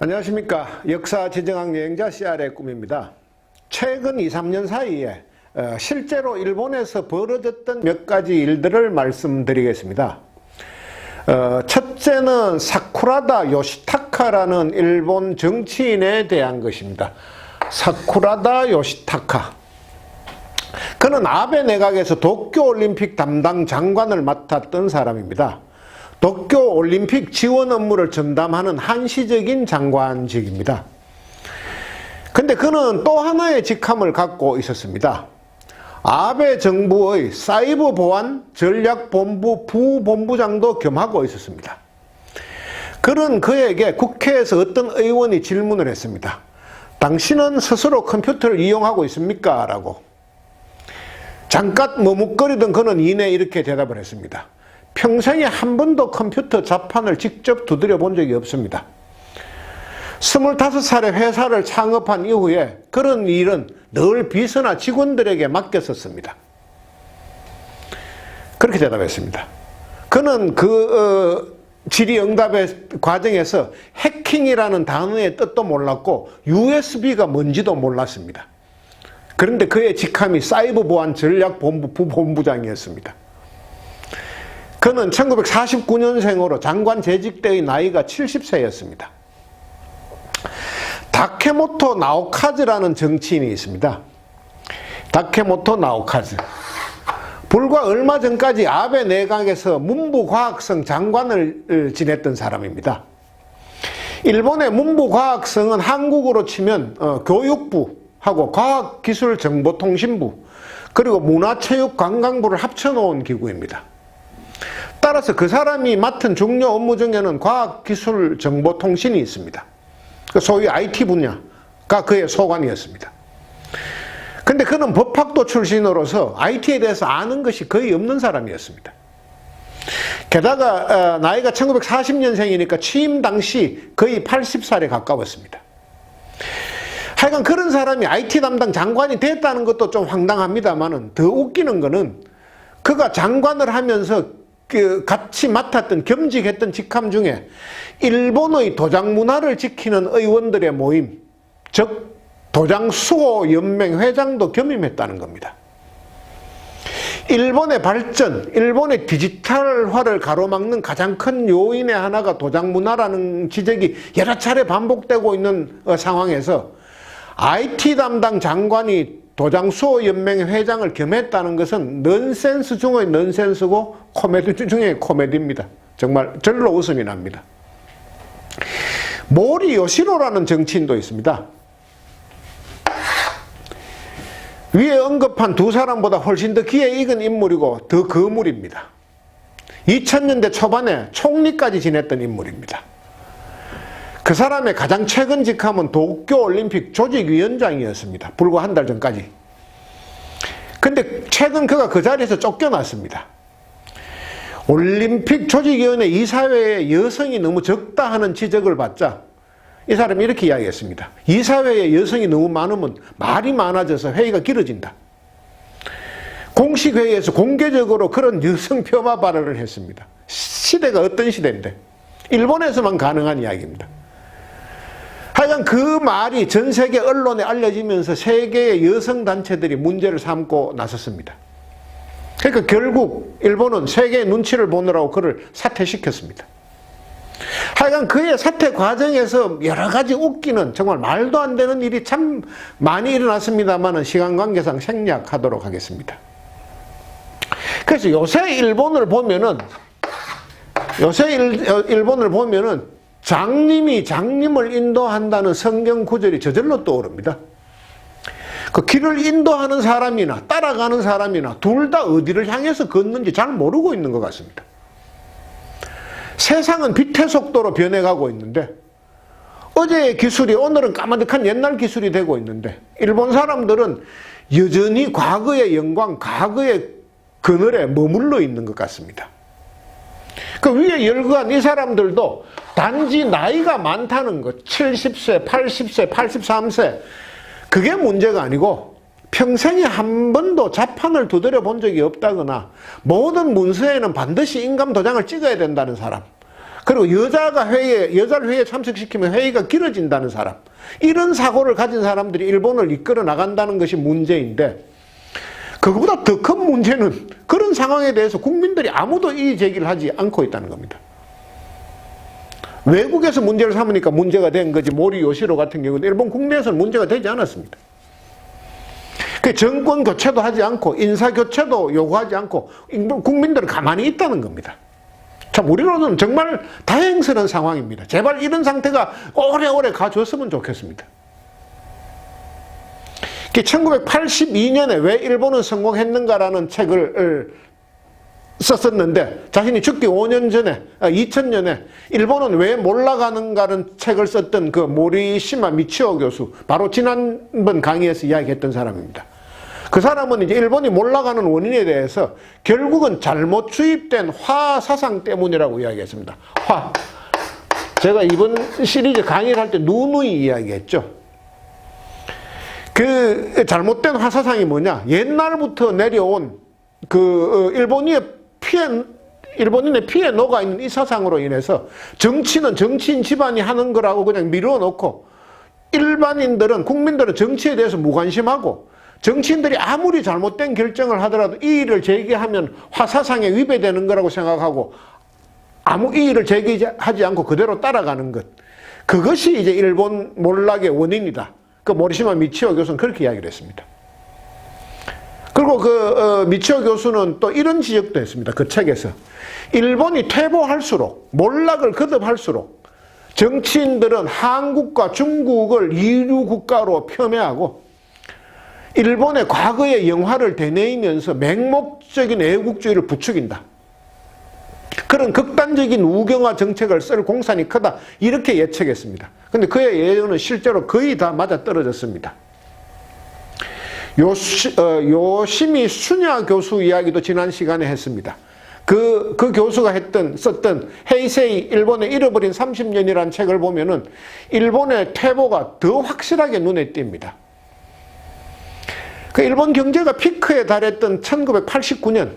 안녕하십니까. 역사 지정학 여행자 CR의 꿈입니다. 최근 2, 3년 사이에 실제로 일본에서 벌어졌던 몇 가지 일들을 말씀드리겠습니다. 첫째는 사쿠라다 요시타카라는 일본 정치인에 대한 것입니다. 사쿠라다 요시타카. 그는 아베 내각에서 도쿄올림픽 담당 장관을 맡았던 사람입니다. 도쿄올림픽 지원 업무를 전담하는 한시적인 장관직입니다. 근데 그는 또 하나의 직함을 갖고 있었습니다. 아베 정부의 사이버 보안 전략본부 부본부장도 겸하고 있었습니다. 그는 그에게 국회에서 어떤 의원이 질문을 했습니다. 당신은 스스로 컴퓨터를 이용하고 있습니까? 라고. 잠깐 머뭇거리던 그는 이내 이렇게 대답을 했습니다. 평생에 한 번도 컴퓨터 자판을 직접 두드려 본 적이 없습니다. 25살에 회사를 창업한 이후에 그런 일은 늘 비서나 직원들에게 맡겼었습니다. 그렇게 대답했습니다. 그는 질의응답의 과정에서 해킹이라는 단어의 뜻도 몰랐고 USB가 뭔지도 몰랐습니다. 그런데 그의 직함이 사이버 보안 전략본부 부본부장이었습니다. 그는 1949년생으로 장관 재직 때의 나이가 70세였습니다. 다케모토 나오카즈라는 정치인이 있습니다. 다케모토 나오카즈. 불과 얼마 전까지 아베 내각에서 문부과학성 장관을 지냈던 사람입니다. 일본의 문부과학성은 한국으로 치면 교육부하고 과학기술정보통신부 그리고 문화체육관광부를 합쳐놓은 기구입니다. 따라서 그 사람이 맡은 중요 업무 중에는 과학기술정보통신이 있습니다. 소위 IT 분야가 그의 소관이었습니다. 근데 그는 법학도 출신으로서 IT에 대해서 아는 것이 거의 없는 사람이었습니다. 게다가 나이가 1940년생이니까 취임 당시 거의 80살에 가까웠습니다. 하여간 그런 사람이 IT 담당 장관이 됐다는 것도 좀 황당합니다만 더 웃기는 거는 그가 장관을 하면서 같이 맡았던 겸직했던 직함 중에 일본의 도장 문화를 지키는 의원들의 모임, 즉 도장수호 연맹 회장도 겸임했다는 겁니다. 일본의 발전, 일본의 디지털화를 가로막는 가장 큰 요인의 하나가 도장 문화라는 지적이 여러 차례 반복되고 있는 상황에서 IT 담당 장관이 도장수호 연맹 회장을 겸했다는 것은 넌센스 중의 넌센스고 코미디 중의 코미디입니다. 정말 절로 웃음이 납니다. 모리 요시로라는 정치인도 있습니다. 위에 언급한 두 사람보다 훨씬 더 기에 익은 인물이고 더 거물입니다. 2000년대 초반에 총리까지 지냈던 인물입니다. 그 사람의 가장 최근 직함은 도쿄올림픽 조직위원장이었습니다. 불과 한 달 전까지. 근데 최근 그가 그 자리에서 쫓겨났습니다. 올림픽 조직위원회 이사회에 여성이 너무 적다 하는 지적을 받자 이 사람이 이렇게 이야기했습니다. 이사회에 여성이 너무 많으면 말이 많아져서 회의가 길어진다. 공식 회의에서 공개적으로 그런 여성 폄하 발언을 했습니다. 시대가 어떤 시대인데 일본에서만 가능한 이야기입니다. 하여간 그 말이 전 세계 언론에 알려지면서 세계의 여성단체들이 문제를 삼고 나섰습니다. 그러니까 결국 일본은 세계의 눈치를 보느라고 그를 사퇴시켰습니다. 하여간 그의 사퇴 과정에서 여러 가지 웃기는 정말 말도 안 되는 일이 참 많이 일어났습니다만 시간 관계상 생략하도록 하겠습니다. 그래서 요새 일본을 보면은 장님이 장님을 인도한다는 성경 구절이 저절로 떠오릅니다. 그 길을 인도하는 사람이나 따라가는 사람이나 둘 다 어디를 향해서 걷는지 잘 모르고 있는 것 같습니다. 세상은 빛의 속도로 변해가고 있는데 어제의 기술이 오늘은 까마득한 옛날 기술이 되고 있는데 일본 사람들은 여전히 과거의 영광, 과거의 그늘에 머물러 있는 것 같습니다. 그 위에 열거한 이 사람들도 단지 나이가 많다는 것, 70세, 80세, 83세 그게 문제가 아니고 평생에 한 번도 자판을 두드려 본 적이 없다거나 모든 문서에는 반드시 인감 도장을 찍어야 된다는 사람, 그리고 여자를 회의에 참석시키면 회의가 길어진다는 사람. 이런 사고를 가진 사람들이 일본을 이끌어 나간다는 것이 문제인데, 그것보다 더 큰 문제는 그런 상황에 대해서 국민들이 아무도 이의 제기를 하지 않고 있다는 겁니다. 외국에서 문제를 삼으니까 문제가 된 거지, 모리 요시로 같은 경우는 일본 국내에서는 문제가 되지 않았습니다. 그 정권 교체도 하지 않고 인사 교체도 요구하지 않고 국민들은 가만히 있다는 겁니다. 참 우리로는 정말 다행스러운 상황입니다. 제발 이런 상태가 오래오래 가줬으면 좋겠습니다. 1982년에 왜 일본은 성공했는가라는 책을 썼었는데, 자신이 죽기 5년 전에 2000년에 일본은 왜 몰락하는가라는 책을 썼던 그 모리시마 미치오 교수, 바로 지난번 강의에서 이야기했던 사람입니다. 그 사람은 이제 일본이 몰락하는 원인에 대해서 결국은 잘못 주입된 화 사상 때문이라고 이야기했습니다. 화. 제가 이번 시리즈 강의를 할 때 누누이 이야기했죠. 그 잘못된 화 사상이 뭐냐? 옛날부터 내려온 그 일본인의 피해 녹아 있는 이 사상으로 인해서 정치는 정치인 집안이 하는 거라고 그냥 미뤄놓고, 일반인들은, 국민들은 정치에 대해서 무관심하고, 정치인들이 아무리 잘못된 결정을 하더라도 이의를 제기하면 화사상에 위배되는 거라고 생각하고 아무 이의를 제기하지 않고 그대로 따라가는 것. 그것이 이제 일본 몰락의 원인이다. 그 모리시마 미치오 교수는 그렇게 이야기를 했습니다. 그리고 그 미치오 교수는 또 이런 지적도 했습니다. 그 책에서 일본이 퇴보할수록, 몰락을 거듭할수록 정치인들은 한국과 중국을 이류 국가로 폄훼하고 일본의 과거의 영화를 되뇌이면서 맹목적인 애국주의를 부추긴다. 그런 극단적인 우경화 정책을 쓸 공산이 크다. 이렇게 예측했습니다. 그런데 그의 예언은 실제로 거의 다 맞아떨어졌습니다. 요시미 수냐 교수 이야기도 지난 시간에 했습니다. 그 교수가 썼던 헤이세이 일본의 잃어버린 30년이라는 책을 보면은 일본의 퇴보가 더 확실하게 눈에 띕니다. 그 일본 경제가 피크에 달했던 1989년,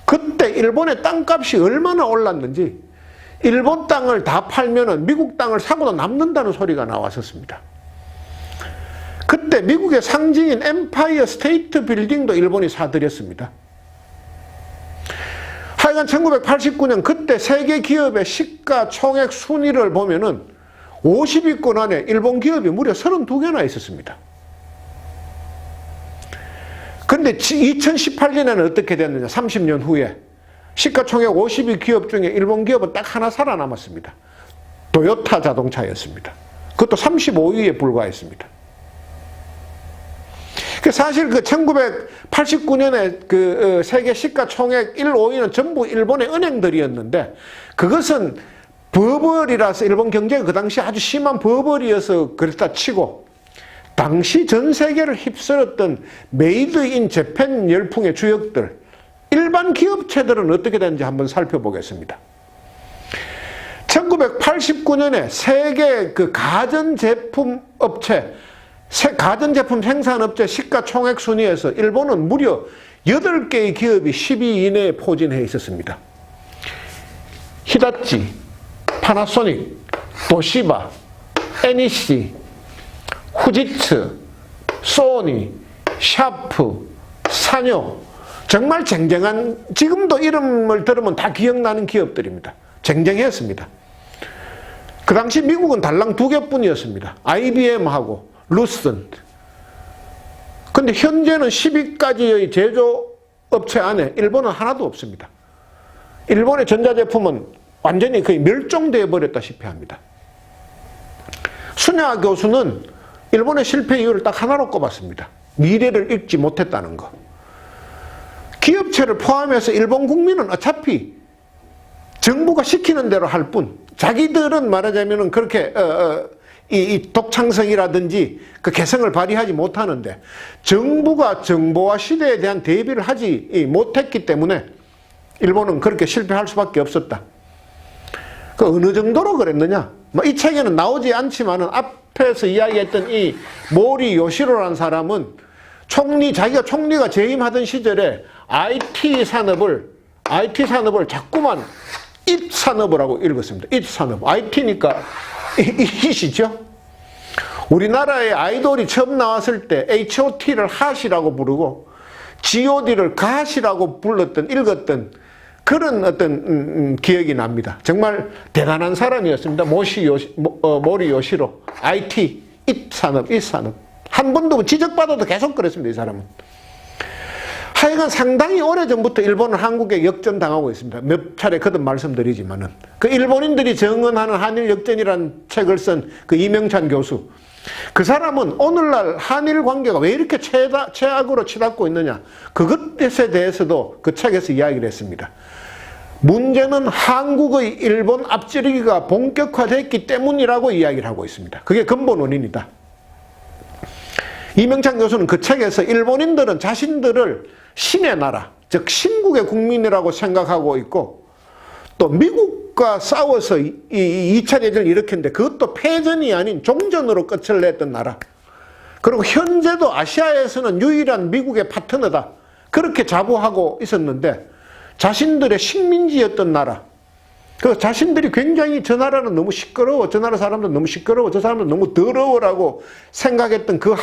그때 일본의 땅값이 얼마나 올랐는지, 일본 땅을 다 팔면은 미국 땅을 사고도 남는다는 소리가 나왔었습니다. 그때 미국의 상징인 엠파이어 스테이트 빌딩도 일본이 사들였습니다. 하여간 1989년 그때 세계 기업의 시가총액 순위를 보면은 50위권 안에 일본 기업이 무려 32개나 있었습니다. 그런데 2018년에는 어떻게 됐느냐? 30년 후에 시가총액 50위 기업 중에 일본 기업은 딱 하나 살아남았습니다. 도요타 자동차였습니다. 그것도 35위에 불과했습니다. 사실 그 1989년에 그 세계 시가총액 1, 5위는 전부 일본의 은행들이었는데, 그것은 버블이라서 일본 경제가 그 당시 아주 심한 버블이어서 그랬다 치고, 당시 전 세계를 휩쓸었던 메이드 인 재팬 열풍의 주역들, 일반 기업체들은 어떻게 되는지 한번 살펴보겠습니다. 1989년에 세계 그 가전제품 생산업체 시가총액 순위에서 일본은 무려 8개의 기업이 10위 이내에 포진해 있었습니다. 히다치, 파나소닉, 도시바, NEC, 후지츠, 소니, 샤프, 산요, 정말 쟁쟁한, 지금도 이름을 들으면 다 기억나는 기업들입니다. 쟁쟁했습니다. 그 당시 미국은 달랑 2개뿐이었습니다. IBM하고 루센트. 근데 현재는 10위까지의 제조업체 안에 일본은 하나도 없습니다. 일본의 전자제품은 완전히 거의 멸종되어 버렸다시피 합니다. 수냐 교수는 일본의 실패 이유를 딱 하나로 꼽았습니다. 미래를 읽지 못했다는 거. 기업체를 포함해서 일본 국민은 어차피 정부가 시키는 대로 할 뿐, 자기들은 말하자면 그렇게 이 독창성이라든지 그 개성을 발휘하지 못하는데, 정부가 정보화 시대에 대한 대비를 하지 못했기 때문에 일본은 그렇게 실패할 수밖에 없었다. 그 어느 정도로 그랬느냐? 이 책에는 나오지 않지만은 앞에서 이야기했던 이 모리 요시로라는 사람은 자기가 총리가 재임하던 시절에 IT 산업을 자꾸만 잇산업이라고 읽었습니다. 잇산업. IT니까 이시죠. 우리나라의 아이돌이 처음 나왔을 때 HOT를 핫이라고 부르고 GOD를 갓이라고 불렀던, 읽었던 그런 어떤 기억이 납니다. 정말 대단한 사람이었습니다. 모리 요시로. IT, 잇산업, 잇산업. 한 번도 지적받아도 계속 그랬습니다. 이 사람은. 하여간 상당히 오래전부터 일본은 한국에 역전당하고 있습니다. 몇 차례 거듭 말씀드리지만은. 그 일본인들이 정언하는 한일 역전이라는 책을 쓴 그 이명찬 교수. 그 사람은 오늘날 한일 관계가 왜 이렇게 최악으로 치닫고 있느냐. 그것에 대해서도 그 책에서 이야기를 했습니다. 문제는 한국의 일본 앞지르기가 본격화됐기 때문이라고 이야기를 하고 있습니다. 그게 근본 원인이다. 이명찬 교수는 그 책에서 일본인들은 자신들을 신의 나라, 즉 신국의 국민이라고 생각하고 있고 또 미국과 싸워서 2차 대전을 일으켰는데 그것도 패전이 아닌 종전으로 끝을 냈던 나라. 그리고 현재도 아시아에서는 유일한 미국의 파트너다. 그렇게 자부하고 있었는데 자신들의 식민지였던 나라. 그 자신들이 굉장히 저 나라는 너무 시끄러워. 저 나라 사람들 너무 시끄러워. 저 사람들 너무 더러워라고 생각했던 그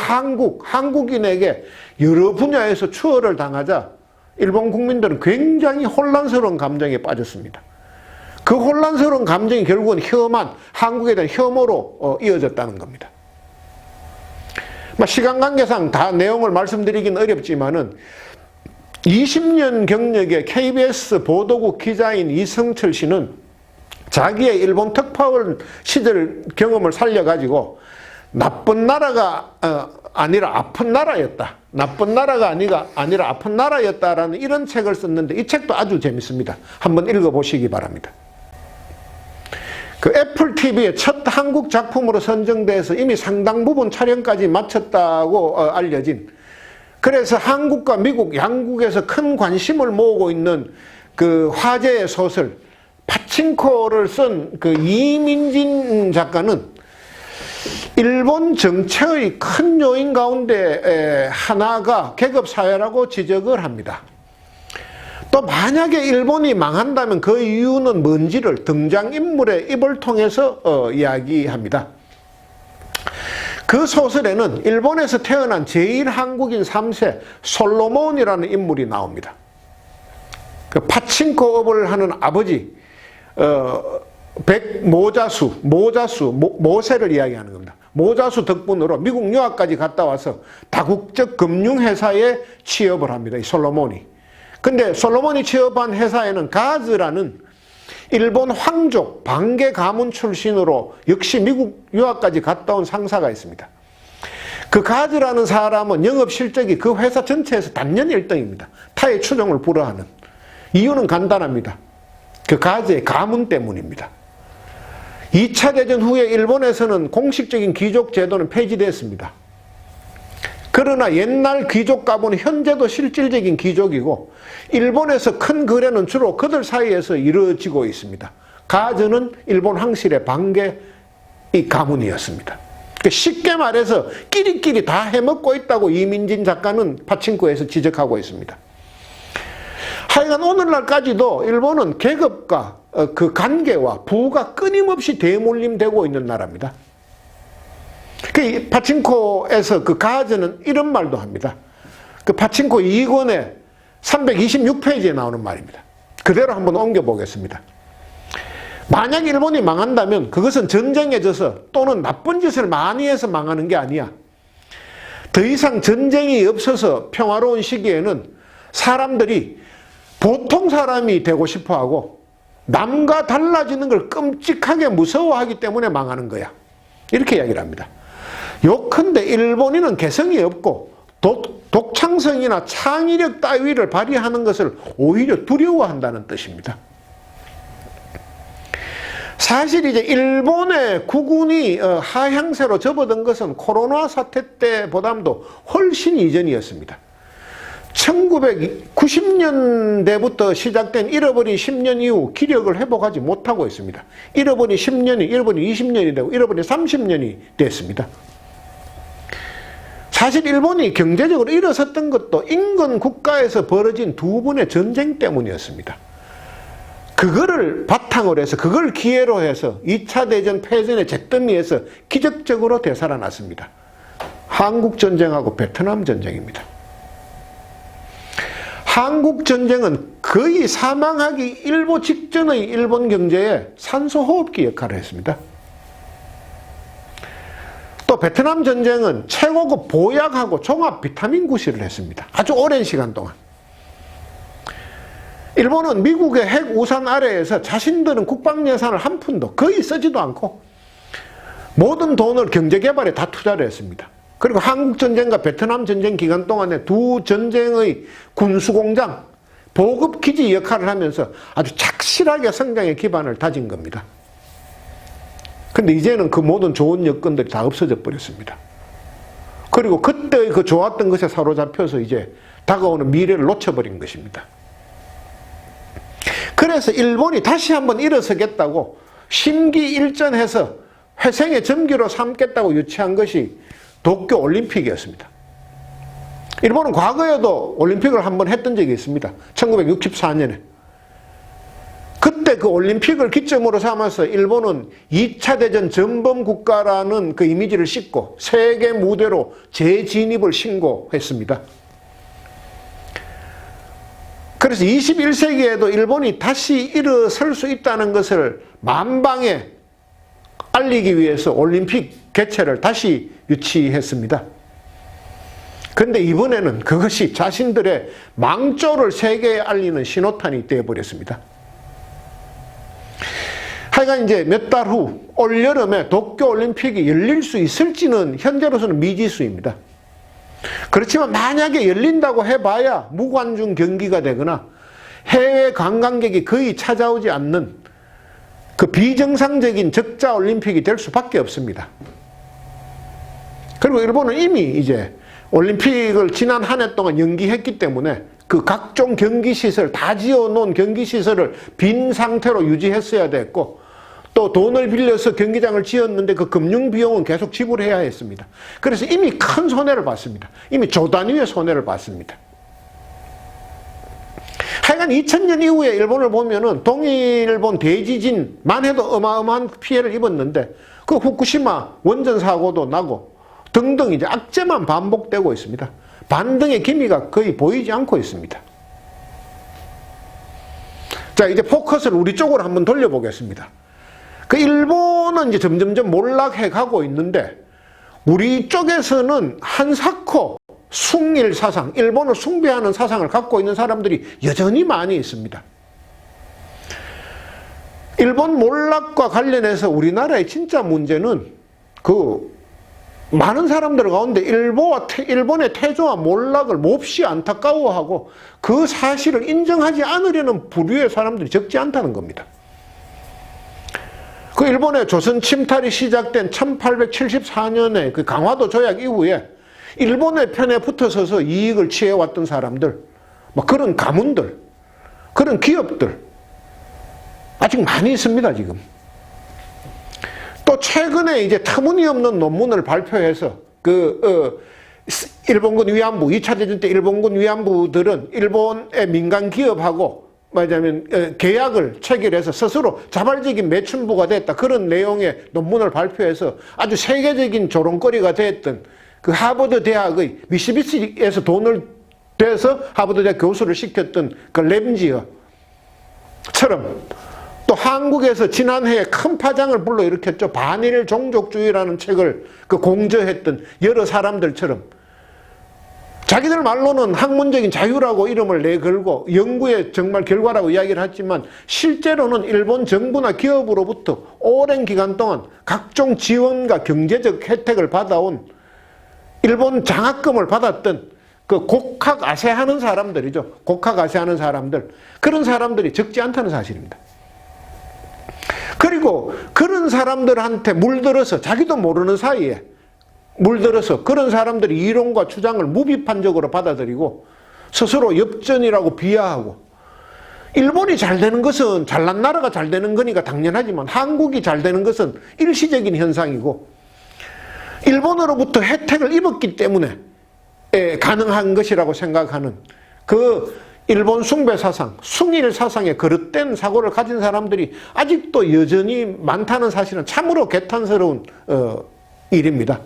한국인에게 여러 분야에서 추월을 당하자 일본 국민들은 굉장히 혼란스러운 감정에 빠졌습니다. 그 혼란스러운 감정이 결국은 혐한 한국에 대한 혐오로 이어졌다는 겁니다. 시간 관계상 다 내용을 말씀드리긴 어렵지만은 20년 경력의 KBS 보도국 기자인 이성철 씨는 자기의 일본 특파원 시절 경험을 살려가지고 나쁜 나라가 아니라 아픈 나라였다. 나쁜 나라가 아니라 아픈 나라였다라는 이런 책을 썼는데 이 책도 아주 재밌습니다. 한번 읽어보시기 바랍니다. 그 애플 TV의 첫 한국 작품으로 선정돼서 이미 상당 부분 촬영까지 마쳤다고 알려진, 그래서 한국과 미국 양국에서 큰 관심을 모으고 있는 그 화제의 소설 파친코를 쓴 그 이민진 작가는 일본 정체의 큰 요인 가운데 하나가 계급사회라고 지적을 합니다. 또 만약에 일본이 망한다면 그 이유는 뭔지를 등장인물의 입을 통해서 이야기합니다. 그 소설에는 일본에서 태어난 제1한국인 3세 솔로몬이라는 인물이 나옵니다. 그 파친코업을 하는 아버지 모세를 이야기하는 겁니다. 모자수 덕분으로 미국 유학까지 갔다 와서 다국적 금융회사에 취업을 합니다. 이 솔로몬이. 근데 솔로몬이 취업한 회사에는 가즈라는 일본 황족 반개 가문 출신으로 역시 미국 유학까지 갔다 온 상사가 있습니다. 그 가즈라는 사람은 영업 실적이 그 회사 전체에서 단연 1등입니다. 타의 추종을 불허하는. 이유는 간단합니다. 그 가즈의 가문 때문입니다. 2차 대전 후에 일본에서는 공식적인 귀족 제도는 폐지됐습니다. 그러나 옛날 귀족 가문은 현재도 실질적인 귀족이고 일본에서 큰 거래는 주로 그들 사이에서 이루어지고 있습니다. 가즈는 일본 황실의 반개 가문이었습니다. 쉽게 말해서 끼리끼리 다 해먹고 있다고 이민진 작가는 파친코에서 지적하고 있습니다. 하여간 오늘날까지도 일본은 계급과 그 관계와 부가 끊임없이 대물림되고 있는 나라입니다. 그 파친코에서 그 가즈는 이런 말도 합니다. 그 파친코 2권에 326페이지에 나오는 말입니다. 그대로 한번 옮겨보겠습니다. 만약 일본이 망한다면 그것은 전쟁에 져서 또는 나쁜 짓을 많이 해서 망하는 게 아니야. 더 이상 전쟁이 없어서 평화로운 시기에는 사람들이 보통 사람이 되고 싶어하고 남과 달라지는 걸 끔찍하게 무서워하기 때문에 망하는 거야. 이렇게 이야기를 합니다. 요컨대 일본인은 개성이 없고 독창성이나 창의력 따위를 발휘하는 것을 오히려 두려워한다는 뜻입니다. 사실 이제 일본의 국운이 하향세로 접어든 것은 코로나 사태 때보다도 훨씬 이전이었습니다. 1990년대부터 시작된 잃어버린 10년 이후 기력을 회복하지 못하고 있습니다. 잃어버린 10년이 잃어버린 20년이 되고 잃어버린 30년이 됐습니다. 사실 일본이 경제적으로 일어섰던 것도 인근 국가에서 벌어진 두 번의 전쟁 때문이었습니다. 그거를 바탕으로 해서 그걸 기회로 해서 2차 대전 패전의 잿더미에서 기적적으로 되살아났습니다. 한국전쟁하고 베트남전쟁입니다. 한국전쟁은 거의 사망하기 일보 직전의 일본 경제에 산소호흡기 역할을 했습니다. 또 베트남전쟁은 최고급 보약하고 종합 비타민 구실을 했습니다. 아주 오랜 시간 동안. 일본은 미국의 핵 우산 아래에서 자신들은 국방 예산을 한 푼도 거의 쓰지도 않고 모든 돈을 경제개발에 다 투자를 했습니다. 그리고 한국전쟁과 베트남전쟁 기간 동안에 두 전쟁의 군수공장, 보급기지 역할을 하면서 아주 착실하게 성장의 기반을 다진 겁니다. 근데 이제는 그 모든 좋은 여건들이 다 없어져 버렸습니다. 그리고 그때 그 좋았던 것에 사로잡혀서 이제 다가오는 미래를 놓쳐버린 것입니다. 그래서 일본이 다시 한번 일어서겠다고 심기일전해서 회생의 점기로 삼겠다고 유치한 것이 도쿄 올림픽이었습니다. 일본은 과거에도 올림픽을 한번 했던 적이 있습니다. 1964년에. 그때 그 올림픽을 기점으로 삼아서 일본은 2차 대전 전범 국가라는 그 이미지를 싣고 세계 무대로 재진입을 신고했습니다. 그래서 21세기에도 일본이 다시 일어설 수 있다는 것을 만방에 알리기 위해서 올림픽 개최를 다시 유치했습니다. 그런데 이번에는 그것이 자신들의 망조를 세계에 알리는 신호탄이 되어버렸습니다. 하여간 이제 몇 달 후 올여름에 도쿄올림픽이 열릴 수 있을지는 현재로서는 미지수입니다. 그렇지만 만약에 열린다고 해봐야 무관중 경기가 되거나 해외 관광객이 거의 찾아오지 않는 그 비정상적인 적자 올림픽이 될 수밖에 없습니다. 그리고 일본은 이미 이제 올림픽을 지난 한 해 동안 연기했기 때문에 그 각종 경기시설, 다 지어놓은 경기시설을 빈 상태로 유지했어야 됐고 또 돈을 빌려서 경기장을 지었는데 그 금융비용은 계속 지불해야 했습니다. 그래서 이미 큰 손해를 봤습니다. 이미 조 단위의 손해를 봤습니다. 하여간 2000년 이후에 일본을 보면은 동일본 대지진만 해도 어마어마한 피해를 입었는데 그 후쿠시마 원전 사고도 나고 등등 이제 악재만 반복되고 있습니다. 반등의 기미가 거의 보이지 않고 있습니다. 자, 이제 포커스를 우리 쪽으로 한번 돌려보겠습니다. 그 일본은 이제 점점점 몰락해 가고 있는데 우리 쪽에서는 한사코 숭일 사상, 일본을 숭배하는 사상을 갖고 있는 사람들이 여전히 많이 있습니다. 일본 몰락과 관련해서 우리나라의 진짜 문제는 그 많은 사람들 가운데 일본의 태조와 몰락을 몹시 안타까워하고 그 사실을 인정하지 않으려는 부류의 사람들이 적지 않다는 겁니다. 그 일본의 조선 침탈이 시작된 1874년에 그 강화도 조약 이후에 일본의 편에 붙어서서 이익을 취해왔던 사람들, 뭐 그런 가문들, 그런 기업들 아직 많이 있습니다, 지금. 또 최근에 이제 터무니없는 논문을 발표해서 일본군 위안부, 2차 대전 때 일본군 위안부들은 일본의 민간 기업하고 말하자면 계약을 체결해서 스스로 자발적인 매춘부가 됐다. 그런 내용의 논문을 발표해서 아주 세계적인 조롱거리가 됐던 그 하버드 대학의 미시비시에서 돈을 대서 하버드 대학 교수를 시켰던 그 램지어처럼 또 한국에서 지난해에 큰 파장을 불러일으켰죠. 반일 종족주의라는 책을 공저했던 여러 사람들처럼 자기들 말로는 학문적인 자유라고 이름을 내걸고 연구의 정말 결과라고 이야기를 했지만 실제로는 일본 정부나 기업으로부터 오랜 기간 동안 각종 지원과 경제적 혜택을 받아온 일본 장학금을 받았던 그 곡학아세하는 사람들이죠. 곡학아세하는 사람들. 그런 사람들이 적지 않다는 사실입니다. 그리고 그런 사람들한테 물들어서 자기도 모르는 사이에 물들어서 그런 사람들이 이론과 주장을 무비판적으로 받아들이고 스스로 엽전이라고 비하하고 일본이 잘 되는 것은 잘난 나라가 잘 되는 거니까 당연하지만 한국이 잘 되는 것은 일시적인 현상이고 일본으로부터 혜택을 입었기 때문에 가능한 것이라고 생각하는 그 일본 숭배 사상, 숭일 사상에 거릇된 사고를 가진 사람들이 아직도 여전히 많다는 사실은 참으로 개탄스러운 일입니다.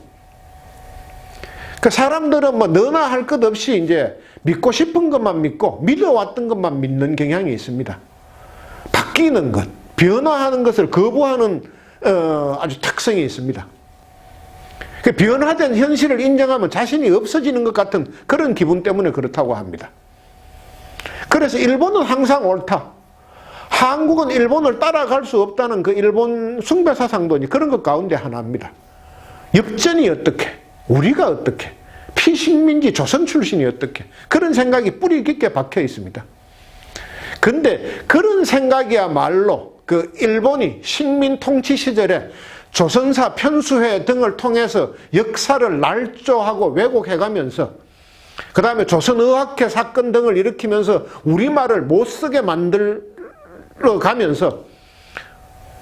그 사람들은 뭐 너나 할 것 없이 이제 믿고 싶은 것만 믿고 믿어왔던 것만 믿는 경향이 있습니다. 바뀌는 것, 변화하는 것을 거부하는 아주 특성이 있습니다. 그 변화된 현실을 인정하면 자신이 없어지는 것 같은 그런 기분 때문에 그렇다고 합니다. 그래서 일본은 항상 옳다. 한국은 일본을 따라갈 수 없다는 그 일본 숭배 사상도 그런 것 가운데 하나입니다. 엽전이 어떻게? 우리가 어떻게? 피식민지 조선 출신이 어떻게? 그런 생각이 뿌리 깊게 박혀 있습니다. 근데 그런 생각이야말로 그 일본이 식민 통치 시절에 조선사 편수회 등을 통해서 역사를 날조하고 왜곡해가면서 그 다음에 조선의학회 사건 등을 일으키면서 우리말을 못쓰게 만들어가면서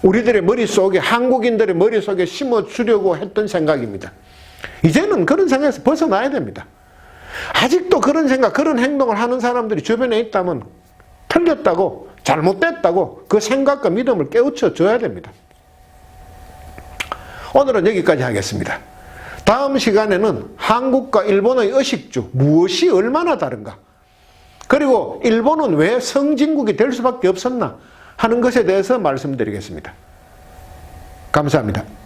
우리들의 머릿속에, 한국인들의 머릿속에 심어주려고 했던 생각입니다. 이제는 그런 생각에서 벗어나야 됩니다. 아직도 그런 생각, 그런 행동을 하는 사람들이 주변에 있다면 틀렸다고, 잘못됐다고 그 생각과 믿음을 깨우쳐 줘야 됩니다. 오늘은 여기까지 하겠습니다. 다음 시간에는 한국과 일본의 의식주, 무엇이 얼마나 다른가? 그리고 일본은 왜 성진국이 될 수밖에 없었나 하는 것에 대해서 말씀드리겠습니다. 감사합니다.